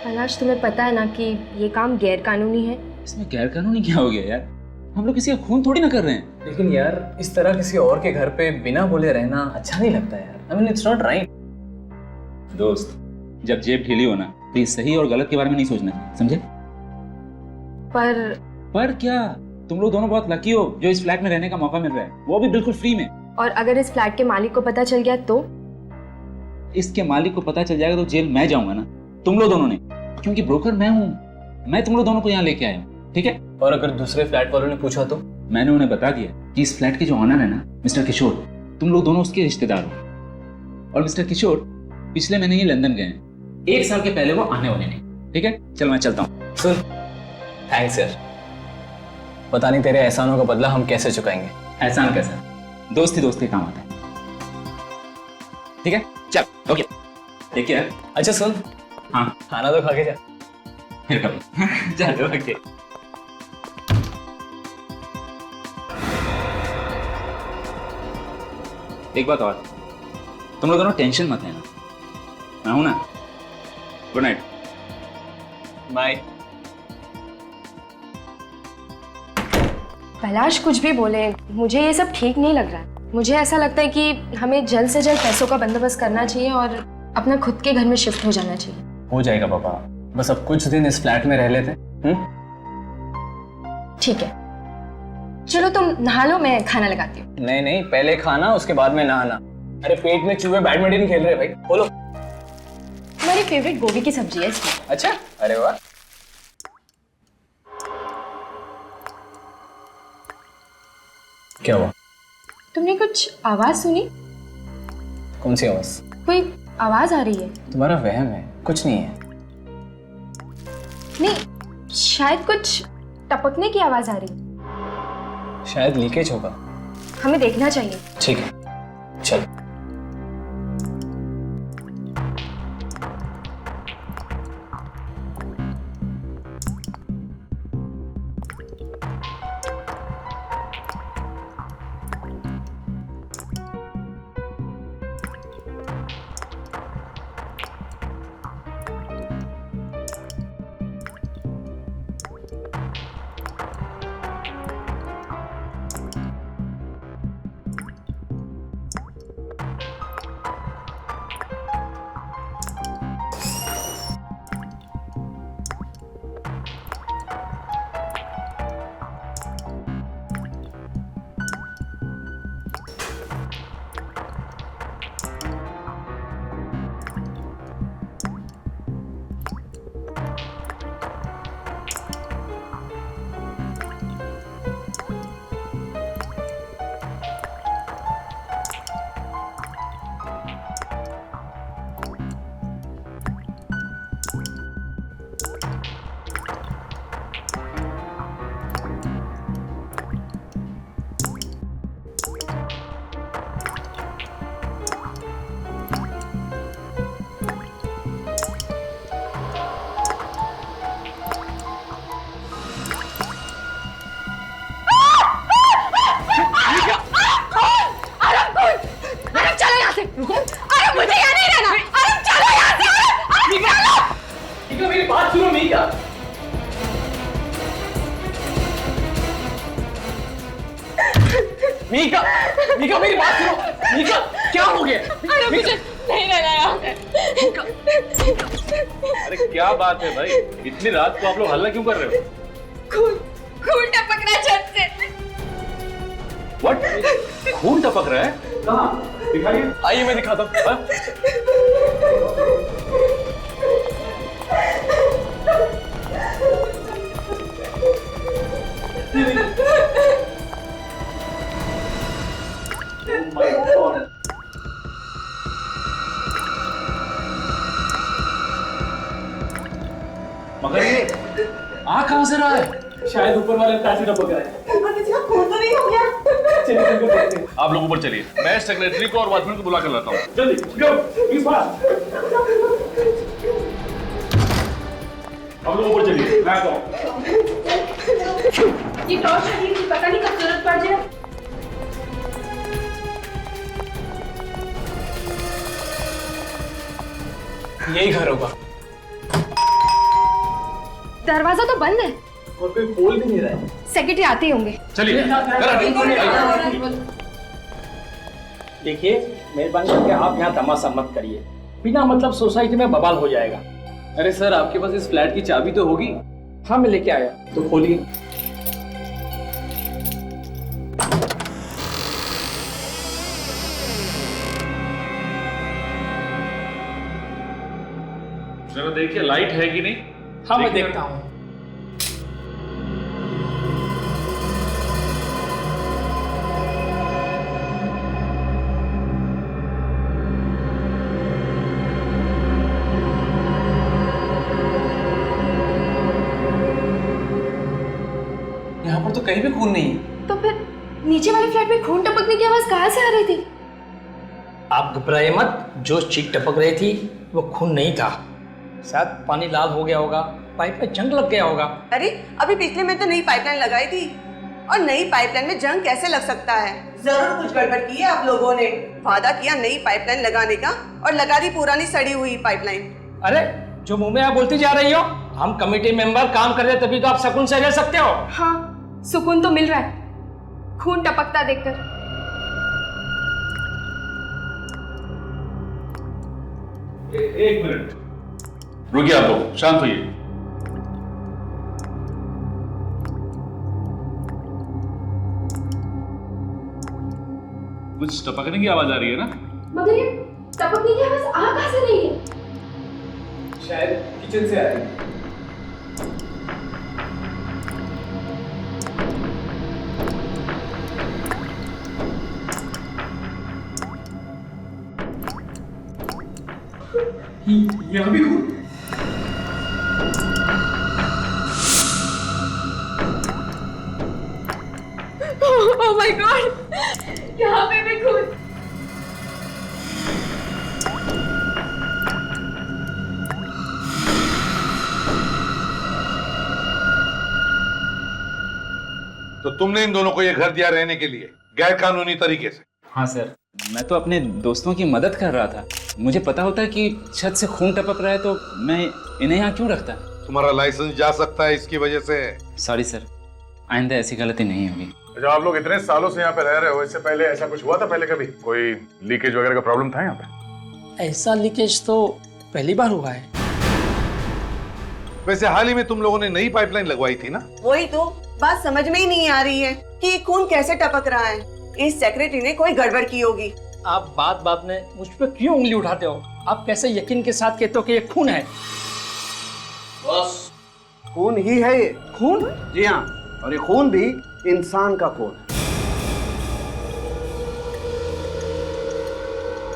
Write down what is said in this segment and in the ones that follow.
कैलाश, तुम्हें पता है ना कि ये काम गैर कानूनी है। इसमें गैर कानूनी क्या हो गया यार? हम लोग किसी का खून थोड़ी ना कर रहे हैं। लेकिन यार इस तरह किसी और के घर पे बिना बोले रहना अच्छा नहीं लगता यार। I mean it's not right. दोस्त, जब जेब ढीली हो ना, प्लीज सही और गलत के बारे में नहीं सोचना, समझे? पर क्या? तुम लोग दोनों बहुत लकी हो जो इस फ्लैट में रहने का मौका मिल रहा है, वो भी बिल्कुल फ्री में। और अगर इस फ्लैट के मालिक को पता चल गया तो? इसके मालिक को पता चल जाएगा तो जेल मैं जाऊंगा ना, तुम लोग दोनों ने, क्योंकि ब्रोकर मैं हूँ। मैं तुम लोग दोनों को यहाँ लेके आया हूँ, ठीक है? और अगर दूसरे फ्लैट वालों ने पूछा तो? मैंने उन्हें बता दिया कि इस फ्लैट के जो ऑनर है ना, मिस्टर किशोर, तुम लोग दोनों उसके रिश्तेदार हो। और मिस्टर किशोर पिछले महीने ही लंदन गए हैं, 1 साल के पहले वो आने वाले नहीं। ठीक है, चल मैं चलता हूँ। सुन, थैंक्स यार। पता नहीं तेरे एहसानों का बदला हम कैसे चुकाएंगे। एहसान कैसा? दोस्ती दोस्ती काम आता है। ठीक है, चल। ओके, ठीक है। अच्छा सुन, हाँ, खाना तो खा के जा। फिर कभी। चलो, ओके। एक बात और, तुम लोग दोनों टेंशन मत लेना, मैं हूं ना। Good night. बाय। कैलाश, कुछ भी बोले, मुझे ये सब ठीक नहीं लग रहा है। मुझे ऐसा लगता है कि हमें जल्द से जल्द पैसों का बंदोबस्त करना चाहिए और अपना खुद के घर में शिफ्ट हो जाना चाहिए। हो जाएगा पापा, बस अब कुछ दिन इस फ्लैट में रह लेते। ठीक है, चलो तुम नहा लो, मैं खाना लगाती हूँ। नहीं नहीं, पहले खाना उसके बाद में नहाना। अरे पेट में चूहे बैडमिंटन खेल रहे भाई, बोलो। मेरी फेवरेट गोभी की सब्जी है इसमें। अच्छा, अरे वाह। क्या हुआ? तुमने कुछ आवाज सुनी? कौन सी आवाज? कोई आवाज आ रही है। तुम्हारा वहम है, कुछ नहीं है। नहीं, शायद कुछ टपकने की आवाज आ रही है। शायद लीकेज होगा। हमें देखना चाहिए। ठीक है, चल। मीका, मीका मेरी बात सुनो। मीका, क्या हो गया? अरे मुझे नहीं रहना यहाँ पे। अरे क्या बात है भाई, इतनी रात को आप लोग हल्ला क्यों कर रहे हो? खून खून टपक रहा है छत से। What? खून टपक रहा है? कहाँ? दिखाइए। आइए मैं दिखाता हूँ। मगर ये आ कहाँ से रहा है? शायद ऊपर वाले पैसे टपक रहा है। खून तो नहीं हो गया? चलिए चल कर देखते हैं। आप लोग ऊपर चलिए, मैं सेक्रेटरी को और वॉचमैन को बुला कर लाता हूँ। जल्दी गो, इस बार। आप लोग ऊपर चलिए, मैं आता हूँ। ये टॉर्च शरीर की पता नहीं कब जरूरत पड़ जाए। यही घर होगा। दरवाजा तो बंद है और कोई खोल भी नहीं रहा है। सेक्रेटरी आते ही होंगे। चलिए देखिए, मेहरबानी करके आप यहाँ तमाशा मत करिए, बिना मतलब सोसाइटी में बवाल हो जाएगा। अरे सर, आपके पास इस फ्लैट की चाबी तो होगी? हाँ, मैं लेके आया, तो खोलिए। जरा देखिए लाइट है कि नहीं। हाँ, मैं देखता हूँ। यहाँ पर तो कहीं भी खून नहीं है। तो फिर नीचे वाले फ्लैट में खून टपकने की आवाज कहाँ से आ रही थी? आप घबराइए मत, जो चीख टपक रही थी वो खून नहीं था, शायद पानी लाल हो गया होगा, पाइप में जंग लग गया होगा। अरे अभी पिछले में तो नई पाइपलाइन लगाई थी, और नई पाइपलाइन में जंग कैसे लग सकता है? जरूर कुछ गड़बड़ की है आप लोगों ने। वादा किया नई पाइपलाइन लगाने का और लगा दी पुरानी सड़ी हुई पाइपलाइन। अरे जो मुंह में आप बोलती जा रही हो, हम कमेटी मेंबर काम कर रहे तभी तो आप सुकून से रह सकते हो। हाँ, सुकून तो मिल रहा है खून टपकता देखकर। एक मिनट रुकिए, आप लोग शांत होइए। कुछ टपकने की आवाज आ रही है ना? मगर ये टपकने की आवाज आ कहाँ से रही है? शायद किचन से आ रही है। यहाँ भी खून। ओह माय गॉड, यहाँ पे भी खून। तो तुमने इन दोनों को ये घर दिया रहने के लिए गैर कानूनी तरीके से? हाँ सर, मैं तो अपने दोस्तों की मदद कर रहा था। मुझे पता होता कि छत से खून टपक रहा है तो मैं इन्हें यहाँ क्यों रखता। तुम्हारा लाइसेंस जा सकता है इसकी वजह से। सॉरी सर, आइंदा ऐसी गलती नहीं होगी। अच्छा, आप लोग इतने सालों से यहाँ पे रह रहे हो, इससे पहले ऐसा कुछ हुआ था? पहले कभी कोई लीकेज वगैरह का प्रॉब्लम था यहाँ पे? ऐसा लीकेज तो पहली बार हुआ है। वैसे हाल ही में तुम लोगों ने नई पाइपलाइन लगवाई थी ना? वही तो बात समझ में ही नहीं आ रही है कि ये खून कैसे टपक रहा है। इस सेक्रेटरी ने कोई गड़बड़ की होगी। आप बात बात में मुझ पर क्यों उंगली उठाते हो? आप कैसे यकीन के साथ कहते हो कि ये खून है? बस खून ही है ये। खून? जी हाँ, और ये खून भी इंसान का खून है।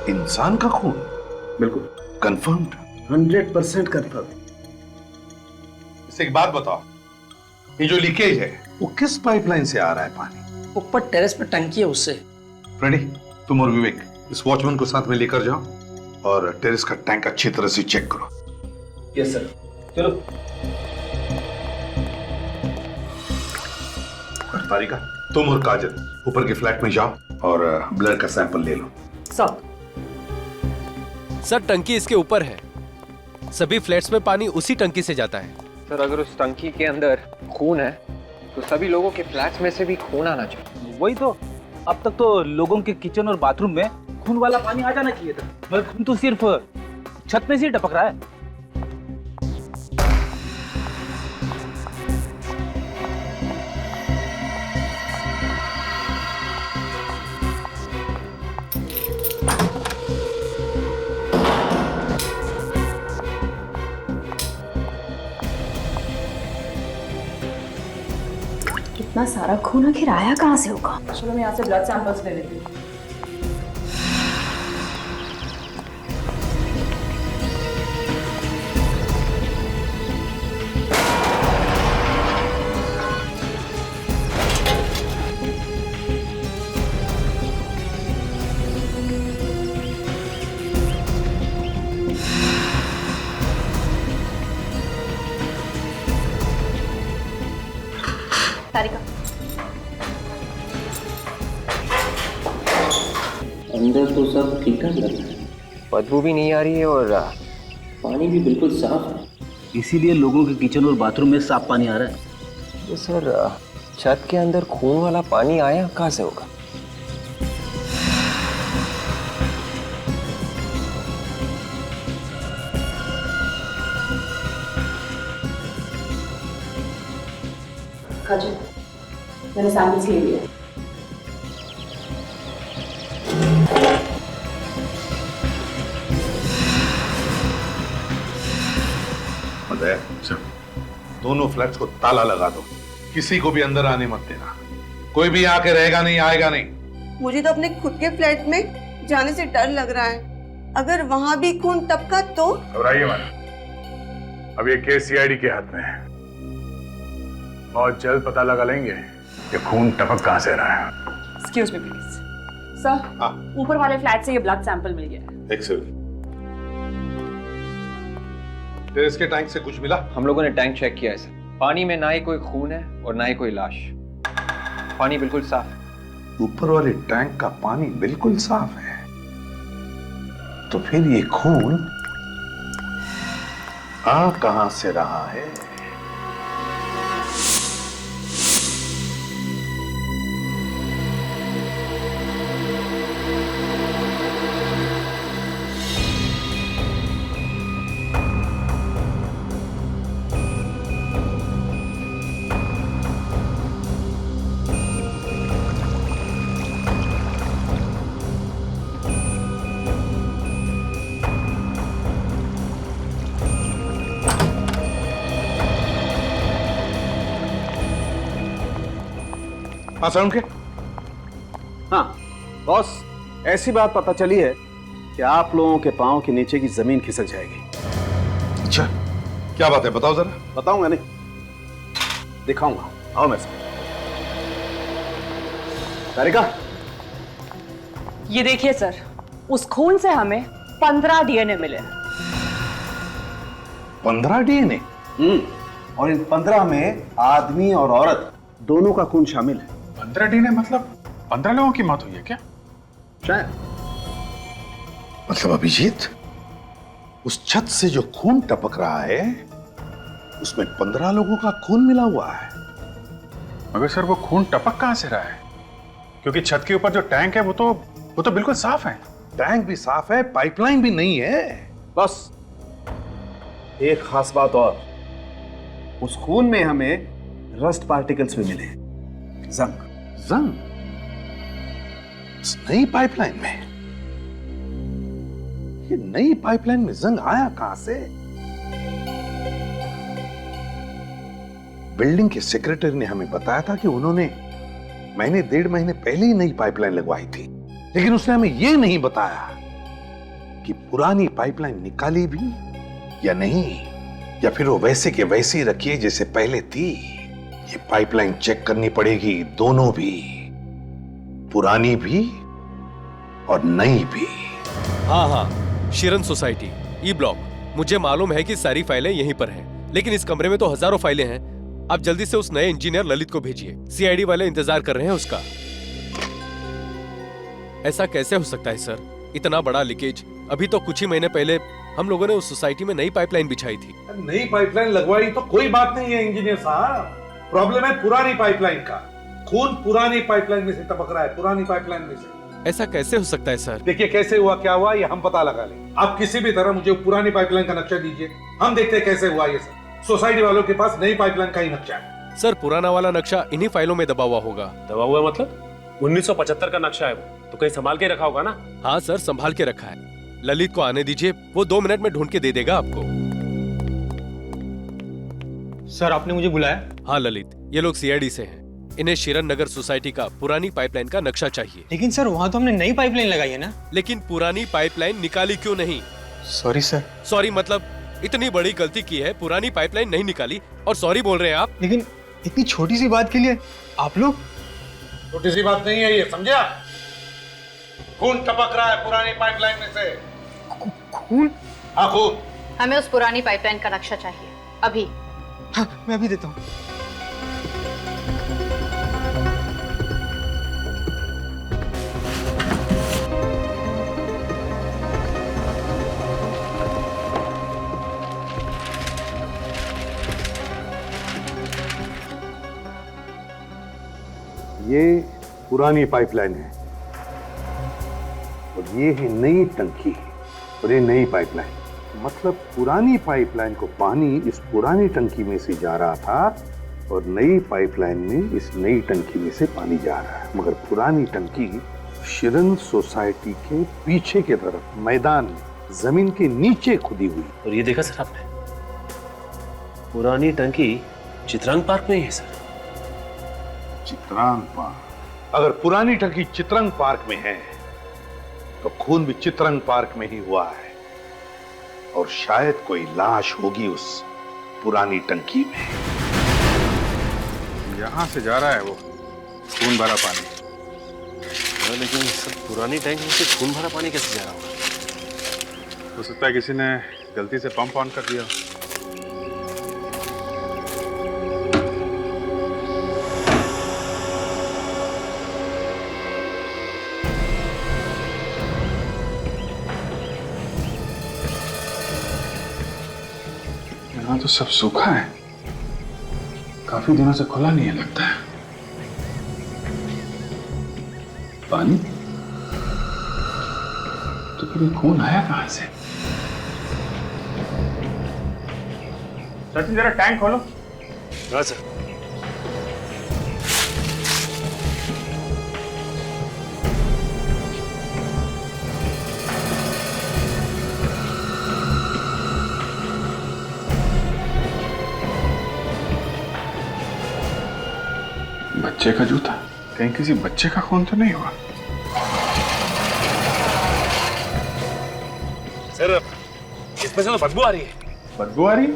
इंसान का खून? बिल्कुल कंफर्म्ड? 100% कंफर्म। इससे एक बात बताओ, ये जो लीकेज है वो किस पाइपलाइन से आ रहा है पानी? ऊपर टेरेस पे टंकी है उससे। फ्रेडी, तुम और विवेक इस वॉचमैन को साथ में लेकर जाओ और टेरेस का टैंक अच्छी तरह से चेक करो। यस सर, चलो। और तारिका, तुम और काजल ऊपर के फ्लैट में जाओ और ब्लड का सैंपल ले लो। सर, टंकी इसके ऊपर है, सभी फ्लैट्स में पानी उसी टंकी से जाता है। सर, अगर उस टंकी के अंदर खून है तो सभी लोगों के फ्लैट्स में से भी खून आना चाहिए। वही तो, अब तक तो लोगों के किचन और बाथरूम में खून वाला पानी आ जाना चाहिए था, मगर खून तो सिर्फ छत में से ही टपक रहा है। इतना सारा खून आखिर आया कहाँ से होगा? चलो मैं यहाँ से ब्लड सैंपल्स ले लेती हूँ। तारिका, अंदर तो सब ठीक ठाक लग रहा है, बदबू भी नहीं आ रही है और पानी भी बिल्कुल साफ है। इसीलिए लोगों के किचन और बाथरूम में साफ पानी आ रहा है। ये सर छत के अंदर खून वाला पानी आया कहाँ से होगा? काजल, मैंने सैंपल्स ले लिए। अजय, दोनों फ्लैट्स को ताला लगा दो, किसी को भी अंदर आने मत देना। कोई भी आके रहेगा नहीं, आएगा नहीं। मुझे तो अपने खुद के फ्लैट में जाने से डर लग रहा है। अगर वहां भी खून टपका तो? घबराइए मत, अब ये केस सीआईडी के हाथ में है। बहुत जल्द पता लगा लेंगे कि खून टपक कहां से रहा है। एक्सक्यूज मी प्लीज सर, ऊपर वाले फ्लैट से ये ब्लड सैंपल मिल गया है। एक सेकंड, टेरेस के टैंक से कुछ मिला? हम लोगों ने टैंक चेक किया है सर, पानी में ना ही कोई खून है और ना ही कोई लाश, पानी बिल्कुल साफ है। ऊपर वाले टैंक का पानी बिल्कुल साफ है, तो फिर ये खून आ कहां से रहा है? हाँ साउंड के? हाँ बॉस, ऐसी बात पता चली है कि आप लोगों के पांव के नीचे की जमीन खिसक जाएगी। अच्छा, क्या बात है, बताओ जरा। बताऊंगा नहीं, दिखाऊंगा। आओ मेरे साथ। तारिका, ये देखिए सर, उस खून से हमें 15 डीएनए मिले। 15 डीएनए? और इन 15 में आदमी और औरत दोनों का खून शामिल है। 15 डीएनए मतलब 15 लोगों की मौत हुई है क्या? शायद। मतलब अभिजीत, उस छत से जो खून टपक रहा है उसमें 15 लोगों का खून मिला हुआ है। मगर सर वो खून टपक कहां से रहा है? क्योंकि छत के ऊपर जो टैंक है वो तो बिल्कुल साफ है। टैंक भी साफ है, पाइपलाइन भी नहीं है। बस एक खास बात और, उस खून में हमें रस्ट पार्टिकल्स भी मिले। जंग। जंग? इस नई पाइपलाइन में? ये नई पाइपलाइन में जंग आया कहां से? बिल्डिंग के सेक्रेटरी ने हमें बताया था कि उन्होंने महीने 1.5 महीने पहले ही नई पाइपलाइन लगवाई थी, लेकिन उसने हमें यह नहीं बताया कि पुरानी पाइपलाइन निकाली भी या नहीं, या फिर वो वैसे के वैसे ही रखी है जैसे पहले थी। ये पाइपलाइन चेक करनी पड़ेगी, दोनों भी, पुरानी भी और नई भी। हाँ, शिरन सोसाइटी, ई ब्लॉक। मुझे मालूम है कि सारी फाइलें यहीं पर हैं, लेकिन इस कमरे में तो हजारों फाइलें हैं। आप जल्दी से उस नए इंजीनियर ललित को भेजिए, सीआईडी वाले इंतजार कर रहे हैं उसका। ऐसा कैसे हो सकता है सर, इतना बड़ा लीकेज? अभी तो कुछ ही महीने पहले हम लोगों ने उस सोसाइटी में नई पाइपलाइन बिछाई थी। नई पाइपलाइन लगवाई तो कोई बात नहीं है इंजीनियर साहब, प्रॉब्लम है पुरानी पाइपलाइन का। खून पुरानी पाइपलाइन में से टपक रहा है, पुरानी पाइपलाइन में से। ऐसा कैसे हो सकता है सर? देखिए, कैसे हुआ क्या हुआ ये हम पता लगा लें। आप किसी भी तरह मुझे पुरानी पाइपलाइन का नक्शा दीजिए, हम देखते हैं कैसे हुआ ये सब। सोसाइटी वालों के पास नई पाइपलाइन का ही नक्शा है। सर, पुराना वाला नक्शा इन्हीं फाइलों में दबा हुआ होगा। दबा हुआ मतलब? 1975 का नक्शा है वो, तो कहीं संभाल के रखा होगा ना? हाँ सर, संभाल के रखा है। ललित को आने दीजिए, वो 2 मिनट में ढूंढ के दे देगा आपको। सर, आपने मुझे बुलाया? हाँ ललित, ये लोग सीआईडी से हैं। इन्हें शिरन नगर सोसाइटी का पुरानी पाइपलाइन का नक्शा चाहिए। लेकिन सर, वहाँ तो हमने नई पाइपलाइन लगाई है ना? लेकिन पुरानी पाइपलाइन निकाली क्यों नहीं? Sorry sir. सॉरी मतलब? इतनी बड़ी गलती की है, पुरानी पाइपलाइन नहीं निकाली और सॉरी बोल रहे हैं आप? लेकिन इतनी छोटी सी बात के लिए आप लोग? छोटी सी बात नहीं है ये, समझा? खून टपक रहा है पुरानी पाइपलाइन में से। खून? हाँ, खून। हमें उस पुरानी पाइपलाइन का नक्शा चाहिए अभी। हाँ, मैं अभी देता हूँ। ये पुरानी पाइपलाइन है और ये है नई टंकी और ये नई पाइपलाइन। मतलब पुरानी पाइपलाइन को पानी इस पुरानी टंकी में से जा रहा था और नई पाइपलाइन में इस नई टंकी में से पानी जा रहा है। मगर पुरानी टंकी शिरन सोसाइटी के पीछे की तरफ मैदान में जमीन के नीचे खुदी हुई। और ये देखा सर आपने, पुरानी टंकी चित्रांग पार्क में ही है सर। चित्रांग पार्क? अगर पुरानी टंकी चित्रांग पार्क में है तो खून भी चित्रांग पार्क में ही हुआ है और शायद कोई लाश होगी उस पुरानी टंकी में। यहां से जा रहा है वो खून भरा पानी। लेकिन सर पुरानी टैंक में से खून भरा पानी कैसे जा रहा होगा? हो सकता है किसी ने गलती से पंप ऑन कर दिया। यहाँ तो सब सूखा है, काफी दिनों से खुला नहीं है लगता है। पानी तो फिर खून आया कहां से? सचिन जरा टैंक खोलो। हाँ सर। बच्चे का जूता, कहीं किसी बच्चे का खून तो नहीं हुआ? सर इसमें से तो बदबू आ रही है। बदबू आ रही है?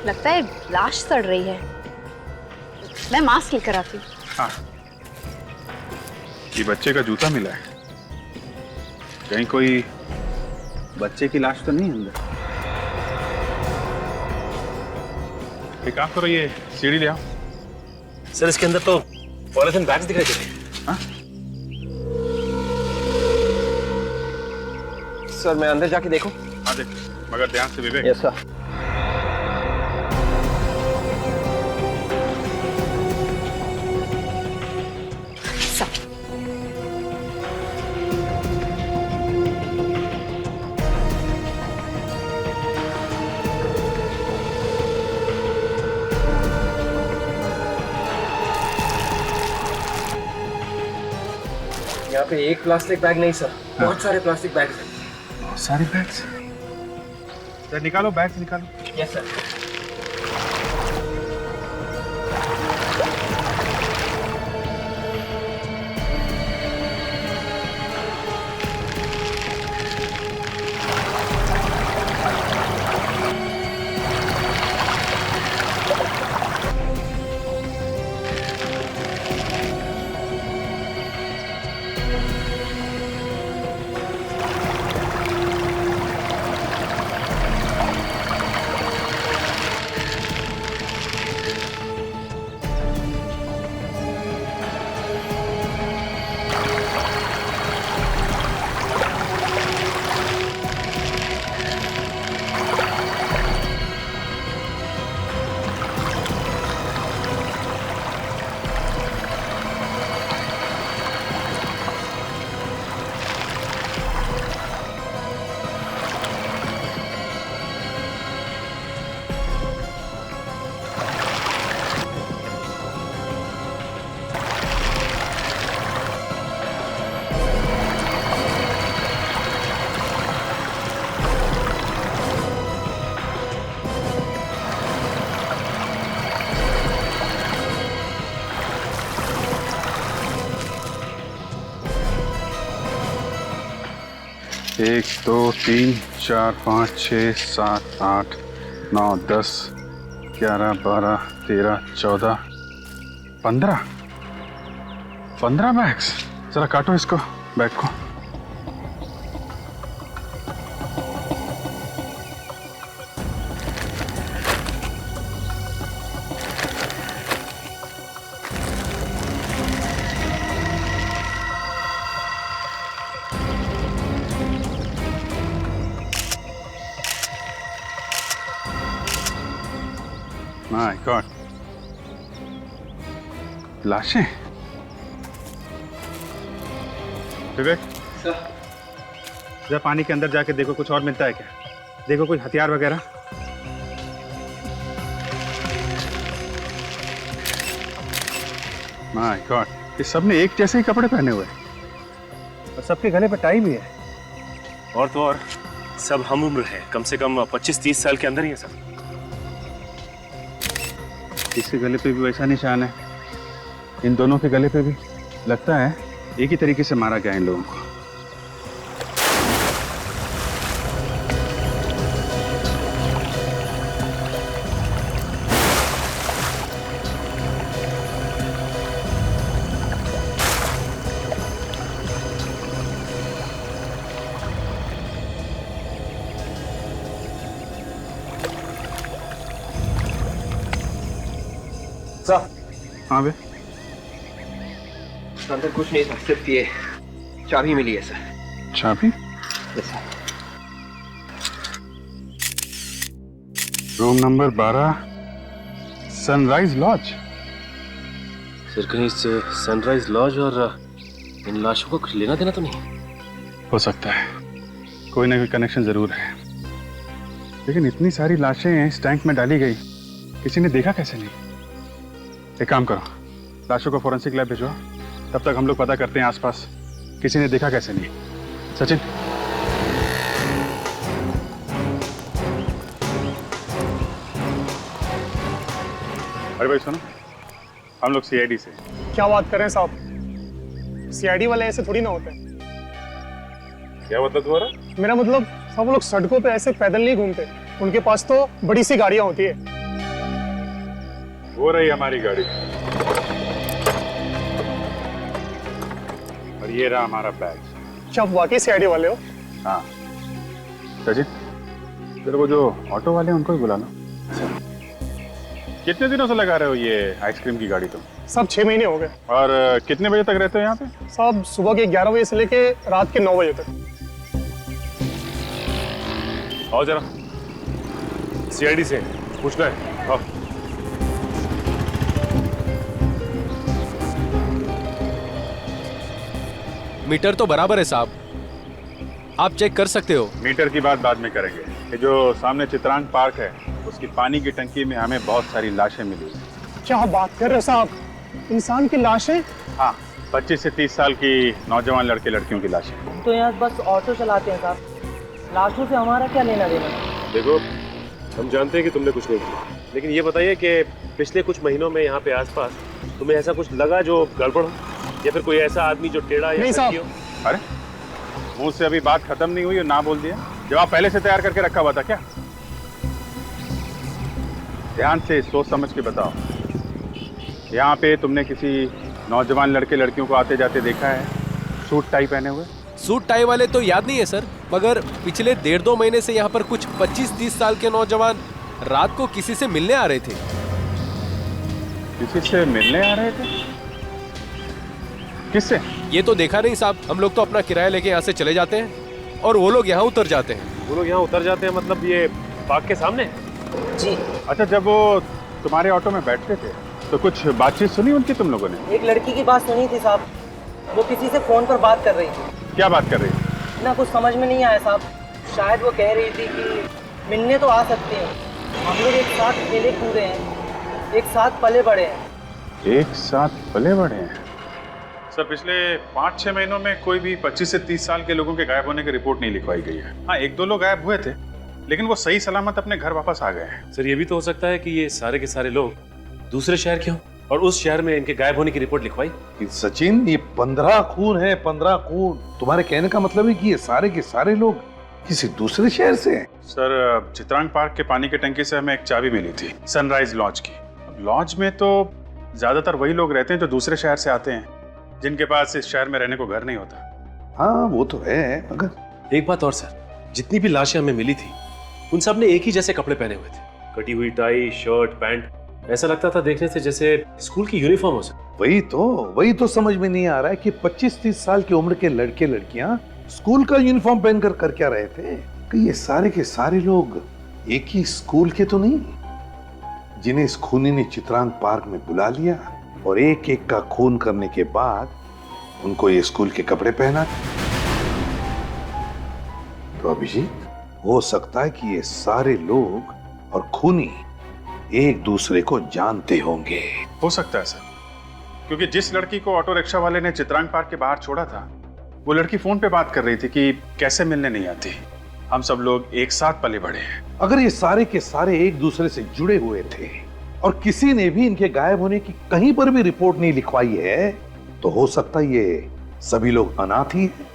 लगता है लाश सड़ रही है। मैं मास्क लेकर आती हूँ। हाँ, ये बच्चे का जूता मिला है। कहीं कोई बच्चे की लाश तो नहीं अंदर? एक काम करो, ये सीढ़ी ले आओ। सर इसके अंदर तो पॉलिथीन बैग्स दिखाई दे रहे हैं। हाँ? सर मैं अंदर जाके देखूं? हाँ देख, मगर ध्यान से विवेक। Yes sir. यहाँ पे एक प्लास्टिक बैग नहीं सर, बहुत सारे प्लास्टिक बैग्स हैं। बहुत सारे बैग्स? सर निकालो, बैग्स निकालो। Yes sir. एक दो तीन चार पाँच 6 7 8 9 10 11 12 13 14 15 बैग्स। जरा काटो इसको, बैग को। My God. लाशें? विवेक, जरा पानी के अंदर जाके देखो कुछ और मिलता है क्या। देखो कोई हथियार वगैरह। माय गॉड, ये सब ने एक जैसे ही कपड़े पहने हुए हैं और सबके गले पे टाई भी है। और तो और सब हम उम्र है, कम से कम 25-30 साल के अंदर ही है सब। इसके गले पे भी वैसा निशान है, इन दोनों के गले पे भी। लगता है एक ही तरीके से मारा गया इन लोगों को। हाँ बे, अंदर कुछ नहीं सर, सिर्फ ये चाबी मिली है सर। चाबी? Room number 12, sunrise lodge. Sir कहीं से सनराइज लॉज और इन लाशों को कुछ लेना देना तो नहीं? हो सकता है, कोई ना कोई कनेक्शन जरूर है, लेकिन इतनी सारी लाशें इस टैंक में डाली गई, किसी ने देखा कैसे नहीं? एक काम करो, लाशों को फॉरेंसिक लैब भेजो, तब तक हम लोग पता करते हैं आसपास किसी ने देखा कैसे नहीं। सचिन, अरे भाई सुनो, हम लोग सीआईडी से। क्या बात कर रहे हैं साहब, सीआईडी वाले ऐसे थोड़ी ना होते हैं। क्या मतलब तुम्हारा? मेरा मतलब सब लोग सड़कों पे ऐसे पैदल नहीं घूमते, उनके पास तो बड़ी सी गाड़ियां होती है। वो रही हमारी गाड़ी और ये रहा हमारा बैग। क्या आप वाकई सीआईडी वाले हो? हाँ सचिन, फिर वो जो ऑटो वाले हैं उनको ही बुला लो। कितने दिनों से लगा रहे हो ये आइसक्रीम की गाड़ी तुम? सब 6 महीने हो गए। और कितने बजे तक रहते हो यहाँ पे? सब सुबह के 11 बजे से लेके रात के 9 बजे तक। आओ जरा, सीआईडी से पूछना है। आओ। मीटर तो बराबर है साहब, आप चेक कर सकते हो। मीटर की बात बाद में करेंगे। ये जो सामने चित्रांग पार्क है, उसकी पानी की टंकी में हमें बहुत सारी लाशें मिली। क्या बात कर रहे हो साहब, इंसान की लाशें? हाँ, 25 से 30 साल की नौजवान लड़के लड़कियों की लाशें। हम तो यहाँ बस ऑटो चलाते हैं साहब, लाशों से हमारा क्या लेना देना? देखो, हम जानते हैं कि तुमने कुछ नहीं किया, लेकिन ये बताइए कि पिछले कुछ महीनों में यहाँ पे आसपास तुम्हें ऐसा कुछ लगा जो गड़बड़ हो, या फिर कोई ऐसा आदमी जो टेढ़ा या नहीं हो? अरे मुंह से अभी बात खत्म नहीं हुई और ना बोल दिया। जवाब पहले से तैयार करके रखा हुआ था क्या? ध्यान से सोच समझ के बताओ। यहाँ पे तुमने किसी नौजवान लड़के लड़कियों को आते जाते देखा है सूट टाई पहने हुए? सूट टाई वाले तो याद नहीं है सर, मगर पिछले 1.5-2 महीने से यहाँ पर कुछ 25-30 साल के नौजवान रात को किसी से मिलने आ रहे थे। किसी से मिलने आ रहे थे? किससे? ये तो देखा नहीं साहब, हम लोग तो अपना किराया लेके यहाँ से चले जाते हैं और वो लोग यहाँ उतर जाते हैं। वो लोग यहाँ उतर जाते हैं मतलब ये पार्क के सामने? जी। अच्छा, जब वो तुम्हारे ऑटो में बैठते थे तो कुछ बातचीत सुनी उनकी तुम लोगों ने? एक लड़की की बात सुनी थी साहब, वो किसी से फोन पर बात कर रही थी। क्या बात कर रही थी? ना कुछ समझ में नहीं आया साहब, शायद वो कह रही थी कि मिलने तो आ सकते हैं, हम लोग एक साथ खेले कूदे हैं, एक साथ पले बड़े हैं। एक साथ पले बड़े हैं? सर, पिछले 5-6 महीनों में कोई भी 25 से 30 साल के लोगों के गायब होने की रिपोर्ट नहीं लिखवाई गई है। हाँ, 1-2 लोग गायब हुए थे, लेकिन वो सही सलामत अपने घर वापस आ गए हैं। सर, ये भी तो हो सकता है कि ये सारे के सारे लोग दूसरे शहर के हों और उस शहर में इनके गायब होने की रिपोर्ट लिखवाई। सचिन, ये 15 खून है, 15 खून। तुम्हारे कहने का मतलब है कि ये सारे के सारे लोग किसी दूसरे शहर से हैं? सर, चित्रांग पार्क के पानी की टंकी से हमें एक चाबी मिली थी सनराइज लॉज की। लॉज में तो ज्यादातर वही लोग रहते हैं जो दूसरे शहर से आते हैं, जिनके पास इस शहर में रहने को घर नहीं होता। हाँ, वो तो है, मगर एक बात और सर, जितनी भी लाशें हमें मिली थी उन सब ने एक ही जैसे कपड़े पहने हुए थे, कटी हुई टाई, शर्ट, पैंट। ऐसा लगता था देखने से जैसे स्कूल की यूनिफॉर्म हो सके। वही तो समझ में नहीं आ रहा है कि 25-30 साल की उम्र के लड़के लड़कियां स्कूल का यूनिफॉर्म पहनकर कर क्या रहे थे? कि ये सारे के सारे लोग एक ही स्कूल के तो नहीं, जिन्हें इस खूनी ने चित्रांग पार्क में बुला लिया और एक एक का खून करने के बाद उनको ये स्कूल के कपड़े पहना। तो अभिजीत, हो सकता है कि ये सारे लोग और खूनी एक दूसरे को जानते होंगे। हो सकता है सर, क्योंकि जिस लड़की को ऑटो रिक्शा वाले ने चित्रांग पार्क के बाहर छोड़ा था, वो लड़की फोन पे बात कर रही थी कि कैसे मिलने नहीं आती। हम सब लोग एक साथ पले बढ़े हैं। अगर ये सारे के सारे एक दूसरे से जुड़े हुए थे और किसी ने भी इनके गायब होने की कहीं पर भी रिपोर्ट नहीं लिखवाई है, तो हो सकता है ये सभी लोग अनाथ ही हैं।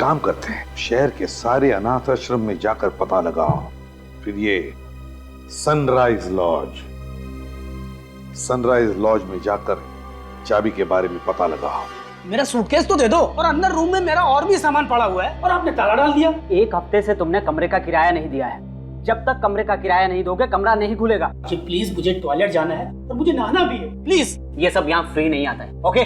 काम करते हैं, शहर के सारे अनाथ आश्रम में जाकर पता लगाओ, फिर ये सनराइज लॉज में जाकर चाबी के बारे में पता लगाओ। मेरा सूटकेस तो दे दो, और अंदर रूम में मेरा और भी सामान पड़ा हुआ है और आपने ताला डाल दिया। 1 हफ्ते से तुमने कमरे का किराया नहीं दिया है। जब तक कमरे का किराया नहीं दोगे, कमरा नहीं खुलेगा। जी प्लीज, मुझे टॉयलेट जाना है और मुझे नहाना भी है, प्लीज। ये सब यहाँ फ्री नहीं आता है, ओके?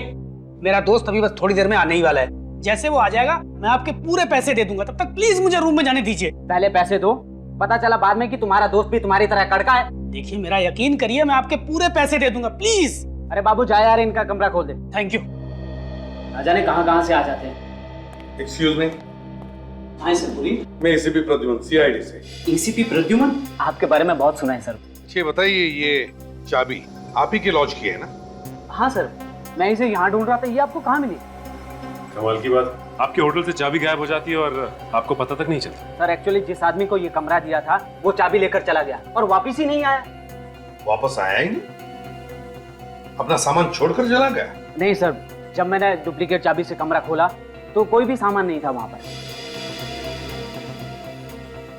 मेरा दोस्त अभी बस थोड़ी देर में आने ही वाला है। जैसे वो आ जाएगा मैं आपके पूरे पैसे दे दूंगा। तब तक प्लीज मुझे रूम में जाने दीजिए। पहले पैसे दो, पता चला बाद में कि तुम्हारा दोस्त भी तुम्हारी तरह कड़का है। देखिए, मेरा यकीन करिए, मैं आपके पूरे पैसे दे दूंगा, प्लीज। अरे बाबू जा यार, इनका कमरा खोल दे। Thank you. ना जाने कहाँ से आ जाते हैं। Excuse me. हाँ सर, बोलिए। मैं एसीपी प्रद्युमन, सीआईडी से। एसीपी प्रद्युमन? आपके बारे में बहुत सुना है सर। ये बताइए, ये चाबी आप ही के लॉज की है ना? हाँ सर, मैं इसे यहाँ ढूंढ रहा था, ये आपको कहाँ मिली? कमाल की बात, आपके होटल से चाबी गायब हो जाती है और आपको पता तक नहीं चलता। सर एक्चुअली जिस आदमी को ये कमरा दिया था, वो चाबी लेकर चला गया और वापिस ही नहीं आया। वापस आया ही नहीं? अपना सामान छोड़कर चला गया? नहीं सर, जब मैंने डुप्लीकेट चाबी से कमरा खोला तो कोई भी सामान नहीं था वहां पर।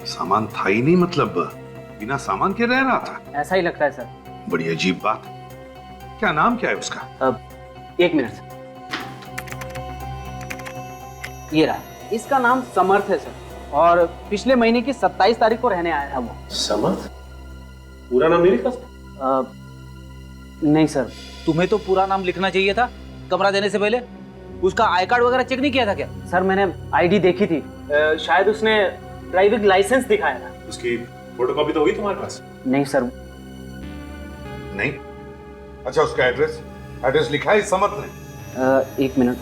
सामान था ही नहीं, मतलब बिना सामान के रह रहा था? ऐसा ही लगता है सर। बड़ी अजीब बात। क्या नाम क्या है उसका? 1 मिनट। ये रहा, इसका नाम समर्थ है सर, और पिछले महीने की 27 तारीख को रहने आया था वो। समर्थ? पूरा नाम नहीं लिखा? नहीं सर। तुम्हें तो पूरा नाम लिखना चाहिए था कमरा देने से पहले। उसका आई कार्ड वगैरह चेक नहीं किया था क्या? सर मैंने आईडी देखी थी, शायद उसने ड्राइविंग लाइसेंस दिखाया था। उसकी फोटोकॉपी तो होगी तुम्हारे पास? नहीं सर। नहीं? अच्छा, उसका एड्रेस लिखा है समर्थ ने? 1 मिनट।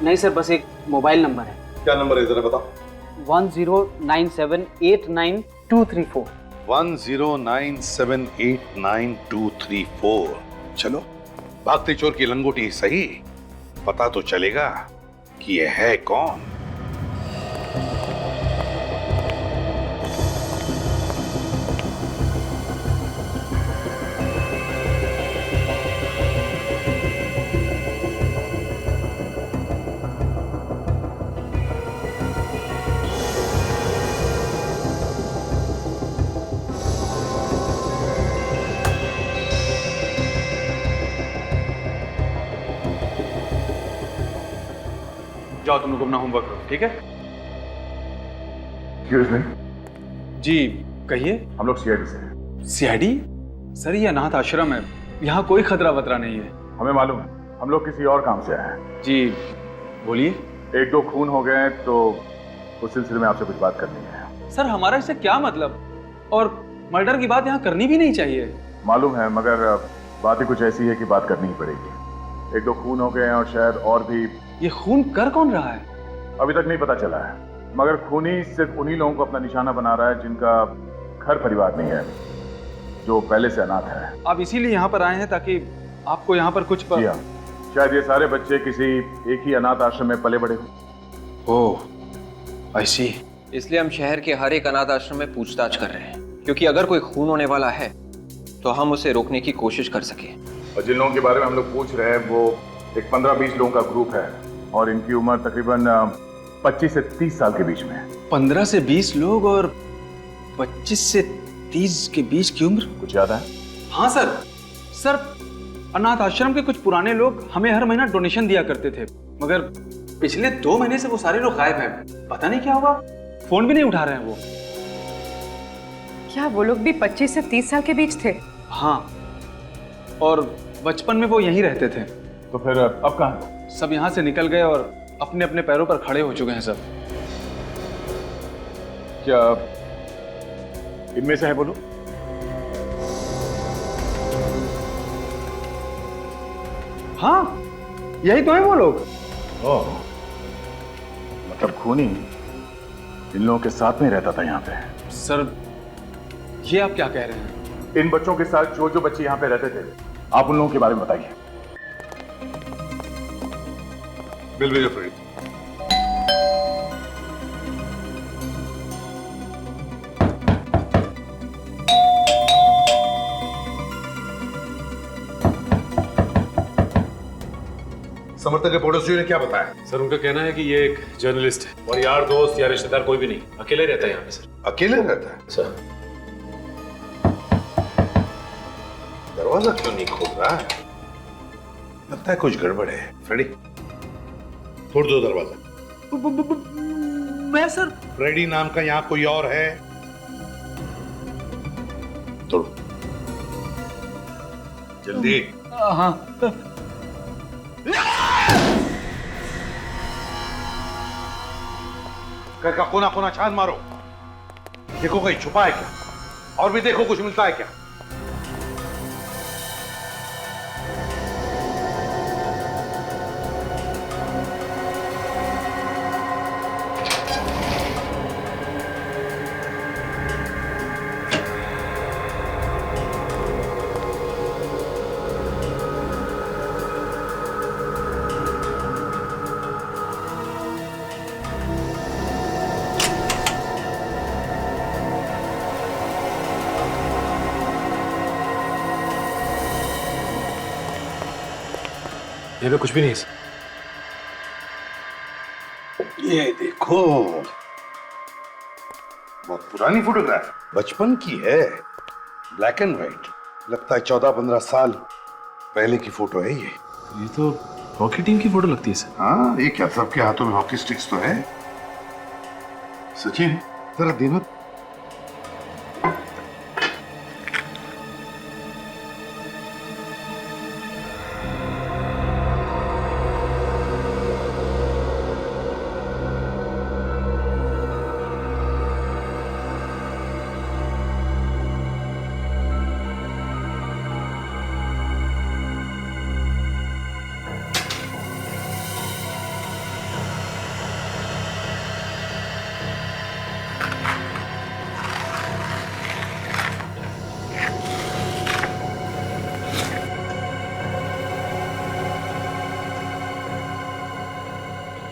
नहीं सर, बस एक मोबाइल नंबर है। क्या नंबर है जरा बताओ? 1097892234। 1097892234। चलो, भागते चोर की लंगोटी सही, पता तो चलेगा कि यह है कौन। जाओ तुम लोग अपना होमवर्क करो, ठीक है? Excuse me. जी कहिए। हम लोग सीआईडी से हैं। सीआईडी? सर ये अनाथ आश्रम है, यहाँ कोई खतरा वतरा नहीं है। हमें मालूम है, हम लोग किसी और काम से आए हैं। जी बोलिए। 1-2 खून हो गए हैं, तो उस सिलसिले में आपसे कुछ बात करनी है। सर हमारा इससे क्या मतलब, और मर्डर की बात यहाँ करनी भी नहीं चाहिए। मालूम है, मगर बात ही कुछ ऐसी है कि बात करनी ही पड़ेगी। 1-2 खून हो गए हैं और शायद और भी। ये खून कर कौन रहा है? अभी तक नहीं पता चला है, मगर खूनी सिर्फ उन्हीं लोगों को अपना निशाना बना रहा है जिनका घर परिवार नहीं है, जो पहले से अनाथ है। आप इसीलिए यहाँ पर आए हैं ताकि आपको यहाँ पर कुछ जी हाँ, शायद ये सारे बच्चे किसी एक ही अनाथ आश्रम में पले बड़े हो। ओह, आई सी। इसलिए हम शहर के हर एक अनाथ आश्रम में पूछताछ कर रहे हैं, क्योंकि अगर कोई खून होने वाला है तो हम उसे रोकने की कोशिश कर सकें। और जिन लोगों के बारे में हम लोग पूछ रहे हैं, वो एक 15-20 लोगों का ग्रुप है और इनकी उम्र तकरीबन 25 से 30 साल के बीच में है। 15 से 20 लोग और 25 से 30 के बीच की उम्र? कुछ ज्यादा है? हाँ सर। सर अनाथ आश्रम के कुछ पुराने लोग हमें हर महीना डोनेशन दिया करते थे, मगर पिछले 2 महीने से वो सारे लोग गायब हैं। पता नहीं क्या हुआ, फोन भी नहीं उठा रहे हैं वो। क्या वो लोग भी 25 से 30 साल के बीच थे? हाँ, और बचपन में वो यहीं रहते थे। तो फिर अब कहाँ? सब यहाँ से निकल गए और अपने अपने पैरों पर खड़े हो चुके हैं सब। क्या इनमें से है? बोलो। हाँ, यही तो है वो लोग। ओह, मतलब खूनी इन लोगों के साथ में रहता था यहाँ पे। सर, ये आप क्या कह रहे हैं? इन बच्चों के साथ जो जो बच्चे यहाँ पे रहते थे, आप उन लोगों के बारे में बताइए। बिल भेजो फ्रेडी। समर्थक के पड़ोसियों ने क्या बताया? सर उनका कहना है कि ये एक जर्नलिस्ट है और यार दोस्त या रिश्तेदार कोई भी नहीं, अकेले रहता है यहाँ पे सर। अकेले रहता है? सर दरवाजा क्यों नहीं खोल रहा है? लगता है कुछ गड़बड़ है। फ्रेडी, तोड़ दो दरवाजा। मैं सर? फ्रेडी नाम का यहाँ कोई और है? तोड़ो जल्दी। हाँ। घर का कोना कोना छान मारो, देखो कहीं छुपा है क्या, और भी देखो कुछ मिलता है क्या। यहाँ पे कुछ भी नहीं है सर। ये देखो, बहुत पुरानी फोटोग्राफ, बचपन की है, ब्लैक एंड व्हाइट। लगता है 14-15 साल पहले की फोटो है ये तो हॉकी टीम की फोटो लगती है सर। हाँ, ये क्या सबके हाथों में हॉकी स्टिक्स तो है। सचिन, जरा देखो।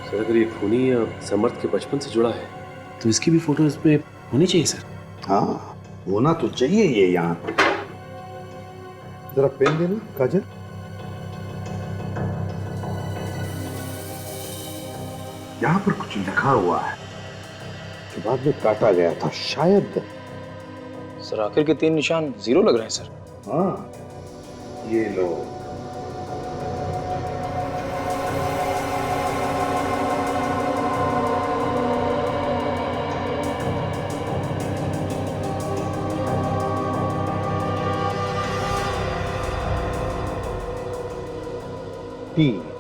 सर अगर ये खूनी या समर्थ के बचपन से जुड़ा है तो इसकी भी फोटो इसमें होनी चाहिए सर। हाँ, होना तो चाहिए ये यहाँ पे। जरा पेन देना काजल। यहाँ पर कुछ लिखा हुआ है जो बाद में काटा गया था शायद। सर आखिर के 3 निशान 0 लग रहे हैं सर। हाँ, ये लो।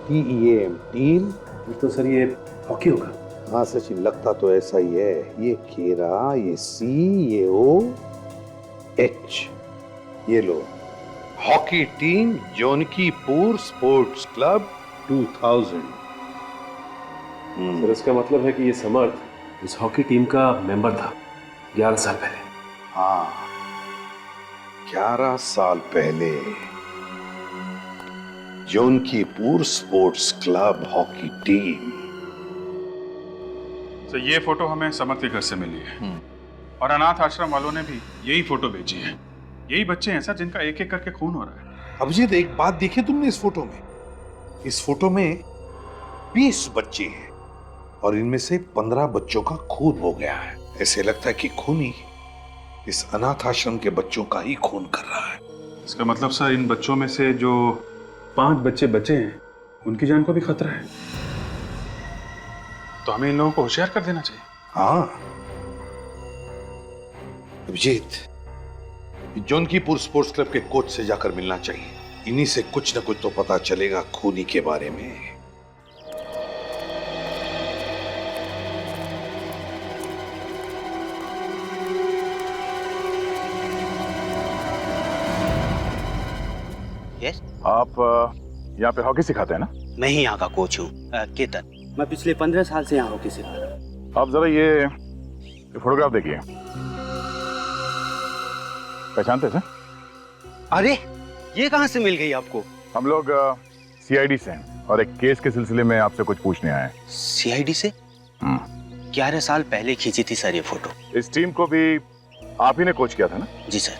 TEAM team. तो सर ये हॉकी होगा। हाँ सचिन, लगता तो ऐसा ही है। ये खेरा, ये C, ये O, H। ये लो, hockey team Jaunkipur sports club 2000। Sir इसका मतलब है कि ये समर्थ इस हॉकी टीम का मेंबर था 11 साल पहले। हाँ, 11 साल पहले जौनकीपुर स्पोर्ट्स क्लब हॉकी टीम। तो ये फोटो हमें समर्थ के घर से मिली है और अनाथ आश्रम वालों ने भी यही फोटो भेजी है। यही बच्चे हैं सर जिनका एक एक करके खून हो रहा है। अभिजीत, एक बात देखी तुमने इस फोटो में? इस फोटो में 20 बच्चे हैं और इनमें से 15 बच्चों का खून हो गया है। ऐसे लगता है कि खूनी इस अनाथ आश्रम के बच्चों का ही खून कर रहा है। इसका मतलब सर इन बच्चों में से जो 5 बच्चे बचे हैं उनकी जान को भी खतरा है, तो हमें इन लोगों को होशियार कर देना चाहिए। हाँ अभिजीत, जौनकीपुर स्पोर्ट्स क्लब के कोच से जाकर मिलना चाहिए। इन्हीं से कुछ न कुछ तो पता चलेगा खूनी के बारे में। आप यहाँ पे हॉकी सिखाते हैं ना? मैं ही यहाँ का कोच हूँ, केतन। मैं पिछले 15 साल से यहाँ हॉकी सिखा रहा हूँ। आप जरा ये फोटोग्राफ देखिए, पहचानते थे? अरे ये कहाँ से मिल गई आपको? हम लोग सीआईडी से हैं और एक केस के सिलसिले में आपसे कुछ पूछने आए हैं। सीआईडी से? 11 साल पहले खींची थी सर ये फोटो। इस टीम को भी आप ही ने कोच किया था ना? जी सर,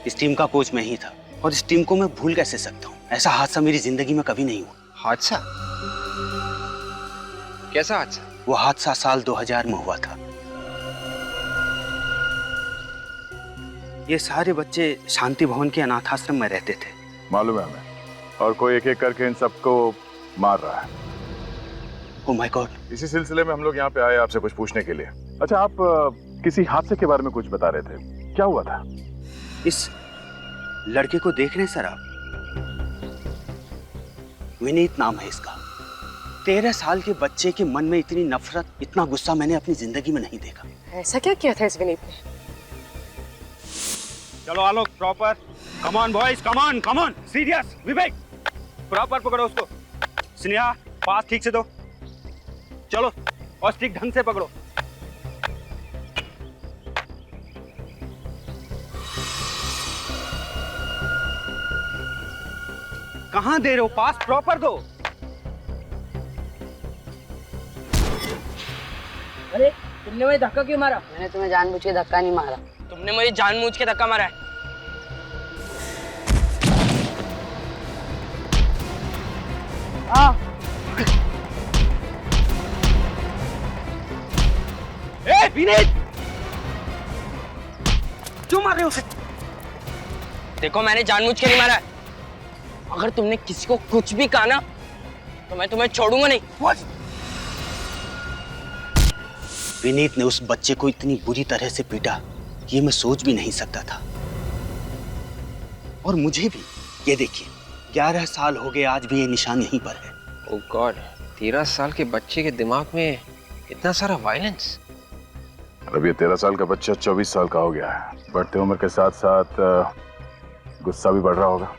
इस टीम का कोच मैं ही था और इस टीम को मैं भूल कैसे सकता हूँ? ऐसा हादसा मेरी जिंदगी में कभी नहीं हुआ। हादसा? कैसा हादसा? वो हादसा साल 2000 में हुआ था। ये सारे बच्चे शांति भवन के अनाथाश्रम में रहते थे। मालूम है हमें, और कोई एक एक करके इन सबको मार रहा है। Oh my God. इसी सिलसिले में हम लोग यहाँ पे आए आपसे कुछ पूछने के लिए। अच्छा, आप किसी हादसे के बारे में कुछ बता रहे थे, क्या हुआ था? इस लड़के को देख रहे हैं सर आप? विनीत नाम है इसका। 13 साल के बच्चे के मन में इतनी नफरत, इतना गुस्सा मैंने अपनी जिंदगी में नहीं देखा। ऐसा क्या किया था इस विनीत ने? चलो Alok, proper. Come on boys, come on, come on. Serious, Vivek proper पकड़ो उसको। स्नेहा पास ठीक से दो। चलो, और स्टिक ढंग से पकड़ो। कहां दे रहे हो? पास प्रॉपर दो। अरे तुमने मुझे धक्का क्यों मारा? मैंने तुम्हें जानबूझ के धक्का नहीं मारा। तुमने मुझे जानबूझ के धक्का मारा है। ए विनीत, क्यों मार रहे हो उसे? देखो मैंने जानबूझ के नहीं मारा है। अगर तुमने किसी को कुछ भी कहा ना तो मैं तुम्हें छोड़ूंगा नहीं। विनीत ने उस बच्चे को इतनी बुरी तरह से पीटा, ये मैं सोच भी नहीं सकता था। और मुझे भी, ये देखिए 11 साल हो गए, आज भी ये निशान यहीं पर है। ओह गॉड, 13 साल के बच्चे के दिमाग में इतना सारा वायलेंस। अब ये 13 साल का बच्चा 24 साल का हो गया है। बढ़ते उम्र के साथ साथ गुस्सा भी बढ़ रहा होगा।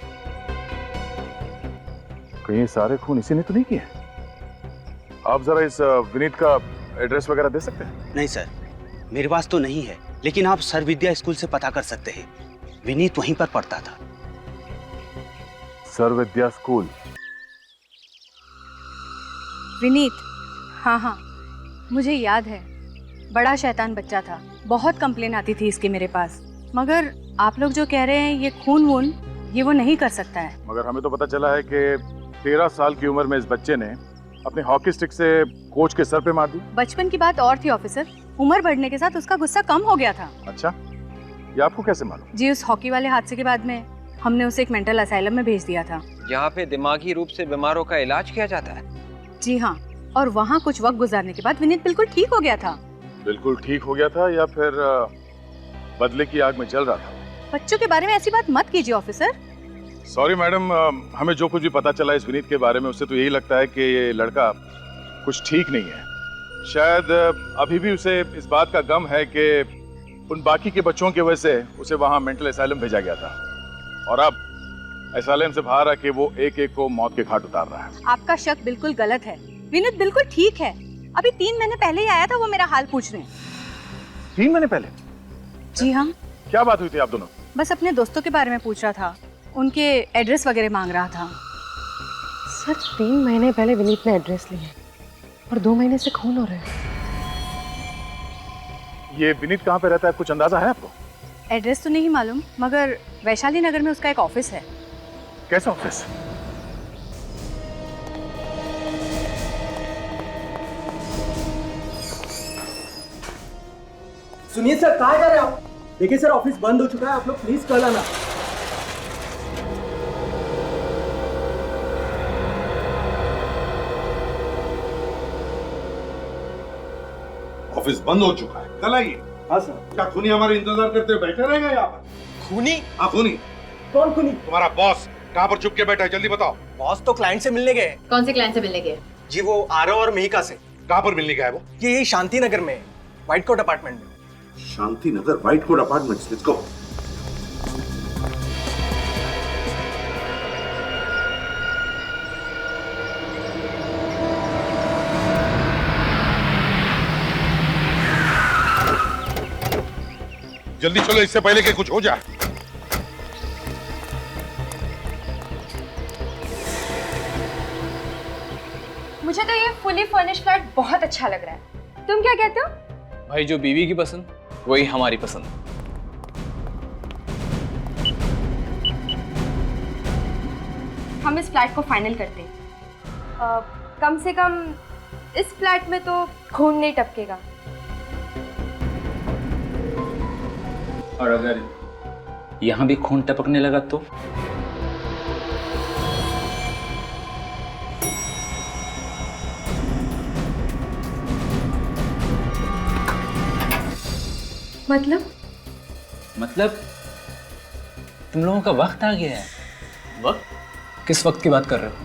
कहीं ये सारे खून इसी ने तो नहीं किए? आप जरा इस विनीत का एड्रेस वगैरह दे सकते हैं? नहीं सर, मेरे पास तो नहीं है, लेकिन आप सर विद्या स्कूल से पता कर सकते हैं। विनीत वहीं पर पढ़ता था। सर विद्या स्कूल? विनीत, हाँ, मुझे याद है। बड़ा शैतान बच्चा था, बहुत कंप्लेन आती थी इसकी मेरे पास। मगर आप लोग जो कह रहे हैं ये खून वून, ये वो नहीं कर सकता है। मगर हमें तो पता चला है कि 13 साल की उम्र में इस बच्चे ने अपने हॉकी स्टिक से कोच के सर पे मार दी। बचपन की बात और थी ऑफिसर, उम्र बढ़ने के साथ उसका गुस्सा कम हो गया था। अच्छा, ये आपको कैसे मालूम? जी, उस हॉकी वाले हादसे के बाद में हमने उसे एक मेंटल असाइलम में भेज दिया था। यहाँ पे दिमागी रूप से बीमारों का इलाज किया जाता है? जी हाँ, और वहाँ कुछ वक्त गुजारने के बाद विनीत बिल्कुल ठीक हो गया था। बिल्कुल ठीक हो गया था या फिर बदले की आग में जल रहा था? बच्चों के बारे में ऐसी बात मत कीजिए ऑफिसर। सॉरी मैडम, हमें जो कुछ भी पता चला इस विनीत के बारे में, उससे तो यही लगता है कि ये लड़का कुछ ठीक नहीं है। शायद अभी भी उसे इस बात का गम है कि उन बाकी के बच्चों की वजह से उसे वहाँ मेंटल असाइलम भेजा गया था, और अब असाइलम से बाहर आके वो एक एक को मौत के घाट उतार रहा है। आपका शक बिल्कुल गलत है। विनीत बिल्कुल ठीक है। अभी 3 महीने पहले ही आया था, वो मेरा हाल पूछने। 3 महीने पहले? जी हाँ। क्या बात हुई थी आप दोनों? बस अपने दोस्तों के बारे में पूछ रहा था, उनके एड्रेस वगैरह मांग रहा था। सर 3 महीने पहले विनीत ने एड्रेस लिया और 2 महीने से खून हो रहे हैं। ये विनीत कहाँ पे रहता है, कुछ अंदाजा है आपको? एड्रेस तो नहीं मालूम, मगर वैशाली नगर में उसका एक ऑफिस है। कैसा ऑफिस? सुनिए सर, कहाँ जा रहे हैं आप? देखिए सर, ऑफिस बंद हो चुका है, आप लोग प्लीज कल आना। ऑफिस बंद हो चुका है, कल आइए। हाँ सर। क्या खूनी हमारे इंतजार करते हुए बैठे रहेगा यहाँ पर? खूनी? हाँ खूनी। कौन खूनी? तुम्हारा बॉस कहाँ पर छुप के बैठा है, जल्दी बताओ। बॉस तो क्लाइंट से मिलने गए। कौन से क्लाइंट से मिलने गए? जी वो आरव और मिहिका से। कहाँ पर मिलने गया है वो? ये यही शांति नगर में, व्हाइट कोट अपार्टमेंट में। Shanti Nagar white coat apartments, let's go. जल्दी चलो इससे पहले कि कुछ हो जाए। मुझे तो ये फुली फर्निश्ड फ्लैट बहुत अच्छा लग रहा है। तुम क्या कहते हो? भाई जो बीवी की पसंद वही हमारी पसंद। हम इस फ्लैट को फाइनल करते हैं। कम से कम इस फ्लैट में तो खून नहीं टपकेगा। और अगर यहाँ भी खून टपकने लगा तो? मतलब तुम लोगों का वक्त आ गया है। वक्त? किस वक्त की बात कर रहे हो?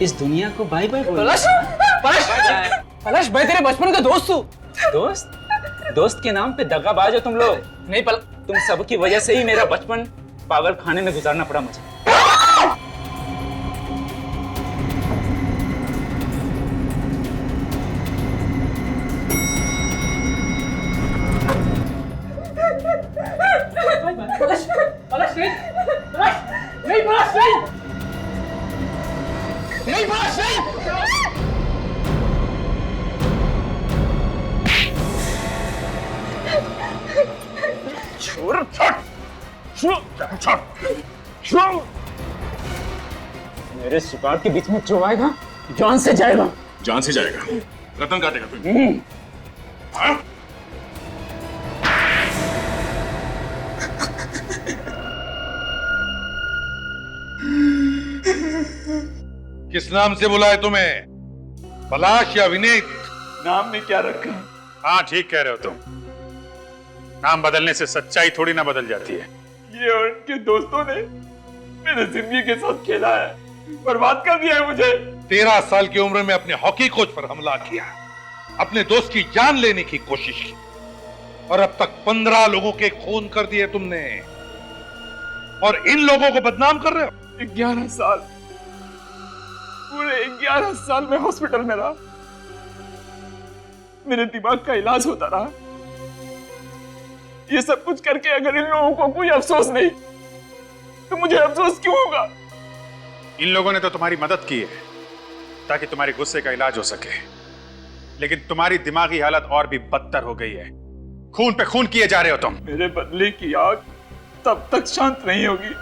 इस दुनिया को बाय बाय बोलो। पलाश भाई तेरे बचपन का दोस्त हूँ। दोस्त के नाम पे दगाबाज हो तुम लोग। नहीं तुम सब की वजह से ही मेरा बचपन पागल खाने में गुजारना पड़ा मुझे। मेरे शिकार के बीच में जो आएगा जान से जाएगा। जान से जाएगा। रतन काटेगा तुम। हाँ? किस नाम से बुलाए तुम्हें? पलाश या विनीत? नाम में क्या रखा? हाँ ठीक कह रहे हो तुम। नाम बदलने से सच्चाई थोड़ी ना बदल जाती है। ये उनके दोस्तों ने मेरे जिंदगी के साथ खेला है, बर्बाद कर दिया है मुझे। 13 साल की उम्र में अपने हॉकी कोच पर हमला किया, अपने दोस्त की जान लेने की कोशिश की और अब तक 15 लोगों के खून कर दिए तुमने और इन लोगों को बदनाम कर रहे हो। 11 साल, पूरे 11 साल में हॉस्पिटल में रहा, मेरे दिमाग का इलाज होता रहा। ये सब कुछ करके अगर इन लोगों को कोई अफसोस नहीं तो मुझे अफसोस क्यों होगा? इन लोगों ने तो तुम्हारी मदद की है ताकि तुम्हारे गुस्से का इलाज हो सके, लेकिन तुम्हारी दिमागी हालत और भी बदतर हो गई है। खून पे खून किए जा रहे हो तुम। मेरे बदले की आग तब तक शांत नहीं होगी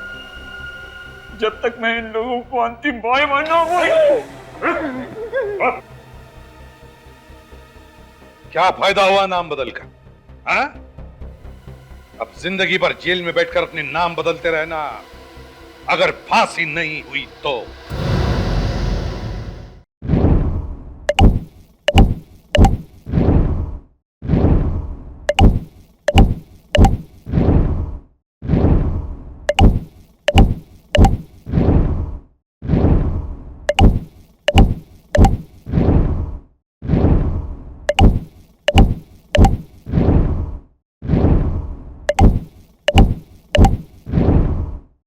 जब तक मैं इन लोगों को अंतिम बॉय बना। क्या फायदा हुआ नाम बदलकर? हाँ? अब जिंदगी भर जेल में बैठकर अपने नाम बदलते रहना, अगर फांसी नहीं हुई तो।